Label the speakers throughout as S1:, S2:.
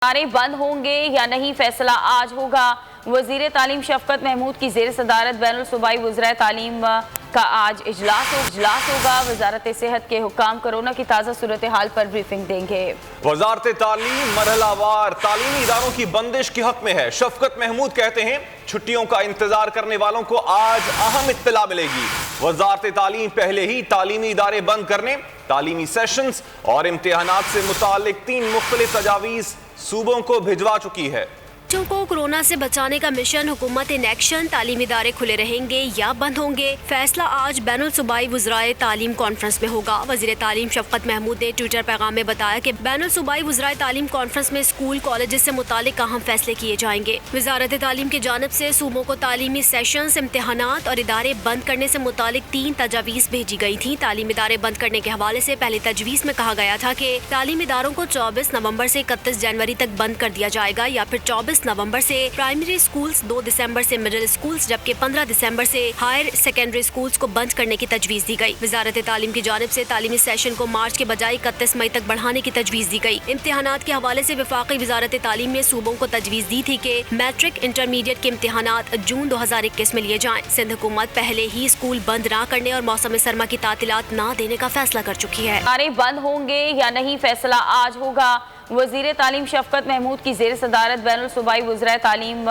S1: ادارے بند ہوں گے یا نہیں، فیصلہ آج ہوگا۔ وزیر تعلیم شفقت محمود کی زیر صدارت بین الصوبائی وزرائے تعلیم کا آج اجلاس ہوگا۔ وزارت صحت کے حکام کورونا کی تازہ صورتحال پر بریفنگ دیں گے۔
S2: وزارت تعلیم مرحلہ وار تعلیمی اداروں کی بندش کے حق میں ہے۔ شفقت محمود کہتے ہیں چھٹیوں کا انتظار کرنے والوں کو آج اہم اطلاع ملے گی۔ وزارت تعلیم پہلے ہی تعلیمی ادارے بند کرنے، تعلیمی سیشنز اور امتحانات سے متعلق 3 مختلف تجاویز صوبوں کو بھجوا چکی ہے۔
S3: بچوں کو کورونا سے بچانے کا مشن حکومت ان ایکشن، تعلیمی ادارے کھلے رہیں گے یا بند ہوں گے، فیصلہ آج بین الصوبائی وزرائے تعلیم کانفرنس میں ہوگا۔ وزیر تعلیم شفقت محمود نے ٹویٹر پیغام میں بتایا کہ بین الصوبائی وزرائے تعلیم کانفرنس میں اسکول کالجز سے متعلق اہم فیصلے کیے جائیں گے۔ وزارت تعلیم کی جانب سے صوبوں کو تعلیمی سیشنز، امتحانات اور ادارے بند کرنے سے متعلق 3 تجاویز بھیجی گئی تھیں۔ تعلیمی ادارے بند کرنے کے حوالے سے پہلی تجویز میں کہا گیا تھا کہ تعلیمی اداروں کو 24 نومبر سے 31 جنوری تک بند کر دیا جائے گا، یا پھر 24 نومبر سے پرائمری اسکولز، 2 دسمبر سے مڈل اسکولز، جبکہ 15 دسمبر سے ہائر سیکنڈری اسکولز کو بند کرنے کی تجویز دی گئی۔ وزارت تعلیم کی جانب سے تعلیمی سیشن کو مارچ کے بجائے 31 مئی تک بڑھانے کی تجویز دی گئی۔ امتحانات کے حوالے سے وفاقی وزارت تعلیم نے صوبوں کو تجویز دی تھی کہ میٹرک انٹرمیڈیٹ کے امتحانات جون 2021 میں لیے جائیں۔ سندھ حکومت پہلے ہی اسکول بند نہ کرنے اور موسم سرما کی تعطیلات نہ دینے کا فیصلہ کر چکی ہے۔
S1: ادارے بند ہوں گے یا نہیں، فیصلہ آج ہوگا۔ وزیر تعلیم شفقت محمود کی زیر صدارت بین الصوبائی وزرائے تعلیم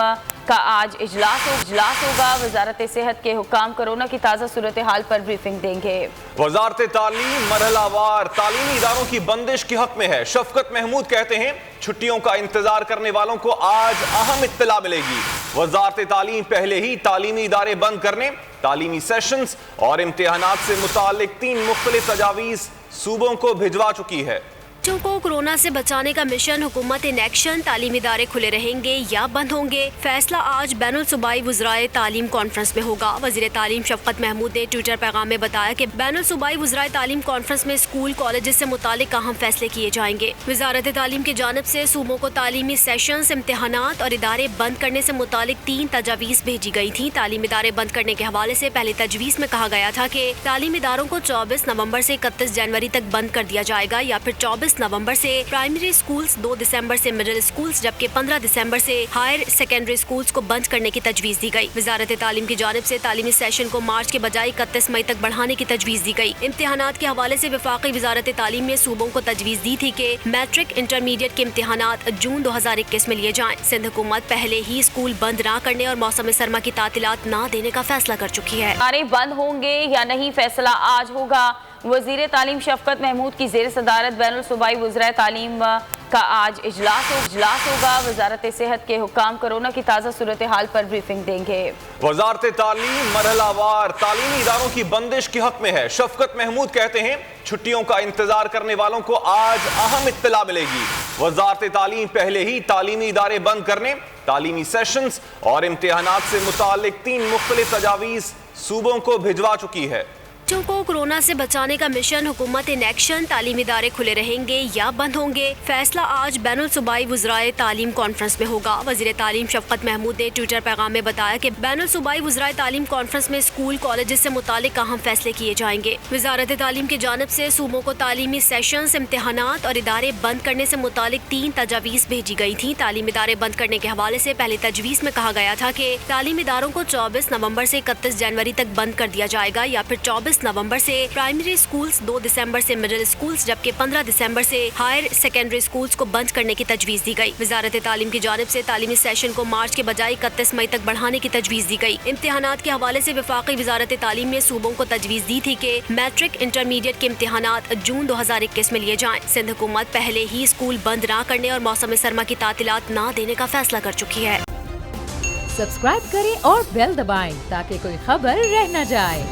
S1: کا آج اجلاس ہوگا۔ وزارت صحت کے حکام کورونا کی تازہ صورتحال پر بریفنگ دیں گے۔
S2: وزارت تعلیم مرحلہ وار تعلیمی اداروں کی بندش کے حق میں ہے۔ شفقت محمود کہتے ہیں چھٹیوں کا انتظار کرنے والوں کو آج اہم اطلاع ملے گی۔ وزارت تعلیم پہلے ہی تعلیمی ادارے بند کرنے، تعلیمی سیشنز اور امتحانات سے متعلق 3 مختلف تجاویز صوبوں کو بھجوا چکی ہے۔
S3: بچوں کو کورونا سے بچانے کا مشن حکومت ان ایکشن، تعلیمی ادارے کھلے رہیں گے یا بند ہوں گے، فیصلہ آج بین الصوبائی وزرائے تعلیم کانفرنس میں ہوگا۔ وزیر تعلیم شفقت محمود نے ٹویٹر پیغام میں بتایا کہ بین الصوبائی وزرائے تعلیم کانفرنس میں اسکول کالجز سے متعلق اہم فیصلے کیے جائیں گے۔ وزارت تعلیم کی جانب سے صوبوں کو تعلیمی سیشنز، امتحانات اور ادارے بند کرنے سے متعلق 3 تجاویز بھیجی گئی تھیں۔ تعلیمی ادارے بند کرنے کے حوالے سے پہلی تجویز میں کہا گیا تھا کہ تعلیمی اداروں کو 24 نومبر سے 31 جنوری تک بند کر دیا جائے گا، یا پھر 24 نومبر سے پرائمری اسکولز، 2 دسمبر سے مڈل اسکولز، جبکہ 15 دسمبر سے ہائر سیکنڈری اسکولز کو بند کرنے کی تجویز دی گئی۔ وزارت تعلیم کی جانب سے تعلیمی سیشن کو مارچ کے بجائے 31 مئی تک بڑھانے کی تجویز دی گئی۔ امتحانات کے حوالے سے وفاقی وزارت تعلیم نے صوبوں کو تجویز دی تھی کہ میٹرک انٹرمیڈیٹ کے امتحانات جون 2021 میں لیے جائیں۔ سندھ حکومت پہلے ہی اسکول بند نہ کرنے اور موسم سرما کی تعطیلات نہ دینے کا فیصلہ کر چکی ہے۔
S1: ادارے بند ہوں گے یا نہیں، فیصلہ آج ہوگا۔ وزیر تعلیم شفقت محمود کی زیر صدارت بین الصوبائی وزرائے تعلیم کا آج اجلاس ہوگا۔ وزارت صحت کے حکام کورونا کی تازہ صورتحال پر بریفنگ دیں گے۔
S2: وزارت تعلیم مرحلہ وار تعلیمی اداروں کی بندش کے حق میں ہے۔ شفقت محمود کہتے ہیں چھٹیوں کا انتظار کرنے والوں کو آج اہم اطلاع ملے گی۔ وزارت تعلیم پہلے ہی تعلیمی ادارے بند کرنے، تعلیمی سیشنز اور امتحانات سے متعلق 3 مختلف تجاویز صوبوں کو بھجوا چکی ہے۔
S3: بچوں کو کورونا سے بچانے کا مشن حکومت ان ایکشن، تعلیمی ادارے کھلے رہیں گے یا بند ہوں گے، فیصلہ آج بین الصوبائی وزرائے تعلیم کانفرنس میں ہوگا۔ وزیر تعلیم شفقت محمود نے ٹویٹر پیغام میں بتایا کہ بین الصوبائی وزرائے تعلیم کانفرنس میں اسکول کالجز سے متعلق اہم فیصلے کیے جائیں گے۔ وزارت تعلیم کی جانب سے صوبوں کو تعلیمی سیشنز، امتحانات اور ادارے بند کرنے سے متعلق 3 تجاویز بھیجی گئی تھیں۔ تعلیمی ادارے بند کرنے کے حوالے سے پہلی تجویز میں کہا گیا تھا کہ تعلیمی اداروں کو 24 نومبر سے 31 جنوری تک بند کر دیا جائے گا، یا پھر 24 نومبر سے پرائمری اسکولز، 2 دسمبر سے مڈل اسکولز، جبکہ 15 دسمبر سے ہائر سیکنڈری اسکولز کو بند کرنے کی تجویز دی گئی۔ وزارت تعلیم کی جانب سے تعلیمی سیشن کو مارچ کے بجائے 31 مئی تک بڑھانے کی تجویز دی گئی۔ امتحانات کے حوالے سے وفاقی وزارت تعلیم نے صوبوں کو تجویز دی تھی کہ میٹرک انٹرمیڈیٹ کے امتحانات جون 2021 میں لیے جائیں۔ سندھ حکومت پہلے ہی اسکول بند نہ کرنے اور موسم سرما کی تعطیلات نہ دینے کا فیصلہ کر چکی ہے۔
S4: سبسکرائب کریں اور بیل دبائیں تاکہ کوئی خبر رہ نہ جائے۔